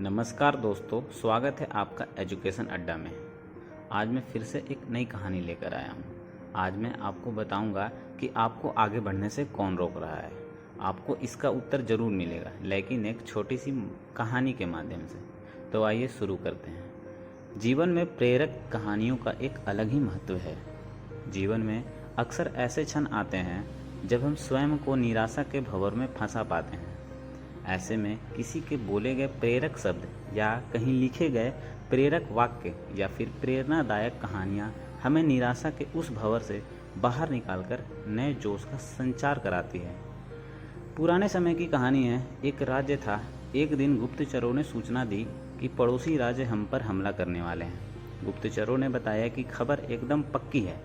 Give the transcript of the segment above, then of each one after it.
नमस्कार दोस्तों, स्वागत है आपका एजुकेशन अड्डा में। आज मैं फिर से एक नई कहानी लेकर आया हूँ। आज मैं आपको बताऊँगा कि आपको आगे बढ़ने से कौन रोक रहा है। आपको इसका उत्तर ज़रूर मिलेगा, लेकिन एक छोटी सी कहानी के माध्यम से। तो आइए शुरू करते हैं। जीवन में प्रेरक कहानियों का एक अलग ही महत्व है। जीवन में अक्सर ऐसे क्षण आते हैं जब हम स्वयं को निराशा के भंवर में फंसा पाते हैं। ऐसे में किसी के बोले गए प्रेरक शब्द या कहीं लिखे गए प्रेरक वाक्य या फिर प्रेरणादायक कहानियाँ हमें निराशा के उस भंवर से बाहर निकालकर नए जोश का संचार कराती है। पुराने समय की कहानी है। एक राज्य था। एक दिन गुप्तचरों ने सूचना दी कि पड़ोसी राज्य हम पर हमला करने वाले हैं। गुप्तचरों ने बताया कि खबर एकदम पक्की है।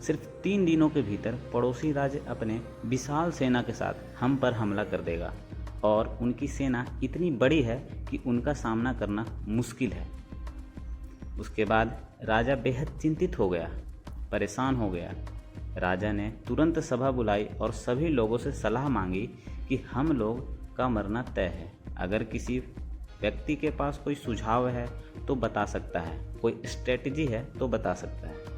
सिर्फ 3 दिनों के भीतर पड़ोसी राज्य अपने विशाल सेना के साथ हम पर हमला कर देगा और उनकी सेना इतनी बड़ी है कि उनका सामना करना मुश्किल है। उसके बाद राजा बेहद चिंतित हो गया, परेशान हो गया। राजा ने तुरंत सभा बुलाई और सभी लोगों से सलाह मांगी कि हम लोग का मरना तय है। अगर किसी व्यक्ति के पास कोई सुझाव है तो बता सकता है, कोई स्ट्रेटजी है तो बता सकता है।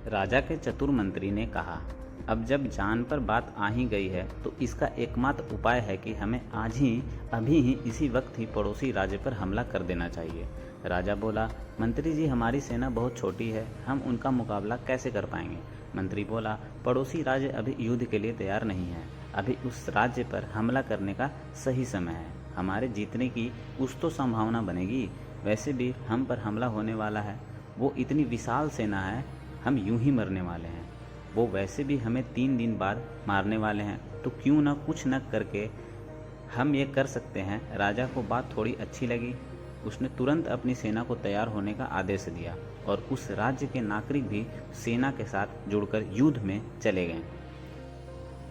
राजा के चतुर मंत्री ने कहा, अब जब जान पर बात आ ही गई है तो इसका एकमात्र उपाय है कि हमें आज ही, अभी ही, इसी वक्त ही पड़ोसी राज्य पर हमला कर देना चाहिए। राजा बोला, मंत्री जी, हमारी सेना बहुत छोटी है, हम उनका मुकाबला कैसे कर पाएंगे। मंत्री बोला, पड़ोसी राज्य अभी युद्ध के लिए तैयार नहीं है। अभी उस राज्य पर हमला करने का सही समय है। हमारे जीतने की कुछ तो संभावना बनेगी। वैसे भी हम पर हमला होने वाला है। वो इतनी विशाल सेना है, हम यूं ही मरने वाले हैं। वो वैसे भी हमें 3 दिन बाद मारने वाले हैं, तो क्यों ना कुछ न करके हम ये कर सकते हैं। राजा को बात थोड़ी अच्छी लगी। उसने तुरंत अपनी सेना को तैयार होने का आदेश दिया और उस राज्य के नागरिक भी सेना के साथ जुड़कर युद्ध में चले गए।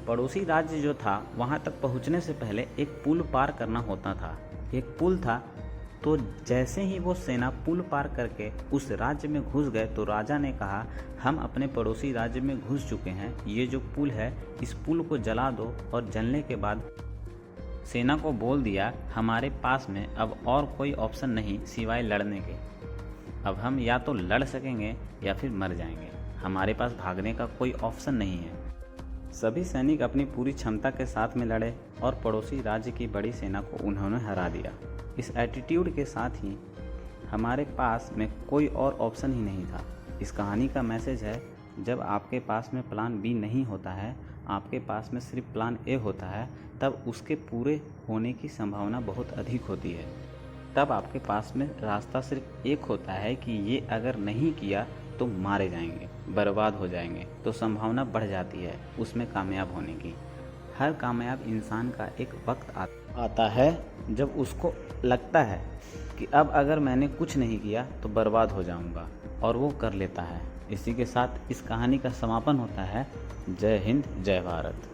पड़ोसी राज्य जो था, वहाँ तक पहुँचने से पहले एक पुल पार करना होता था। एक पुल था, तो जैसे ही वो सेना पुल पार करके उस राज्य में घुस गए तो राजा ने कहा, हम अपने पड़ोसी राज्य में घुस चुके हैं। ये जो पुल है, इस पुल को जला दो। और जलने के बाद सेना को बोल दिया, हमारे पास में अब और कोई ऑप्शन नहीं सिवाय लड़ने के। अब हम या तो लड़ सकेंगे या फिर मर जाएंगे। हमारे पास भागने का कोई ऑप्शन नहीं है। सभी सैनिक अपनी पूरी क्षमता के साथ में लड़े और पड़ोसी राज्य की बड़ी सेना को उन्होंने हरा दिया। इस एटीट्यूड के साथ ही हमारे पास में कोई और ऑप्शन ही नहीं था। इस कहानी का मैसेज है, जब आपके पास में प्लान बी नहीं होता है, आपके पास में सिर्फ प्लान ए होता है, तब उसके पूरे होने की संभावना बहुत अधिक होती है। तब आपके पास में रास्ता सिर्फ एक होता है कि ये अगर नहीं किया तो मारे जाएंगे, बर्बाद हो जाएंगे। तो संभावना बढ़ जाती है उसमें कामयाब होने की। हर कामयाब इंसान का एक वक्त आता है जब उसको लगता है कि अब अगर मैंने कुछ नहीं किया तो बर्बाद हो जाऊंगा, और वो कर लेता है। इसी के साथ इस कहानी का समापन होता है। जय हिंद, जय भारत।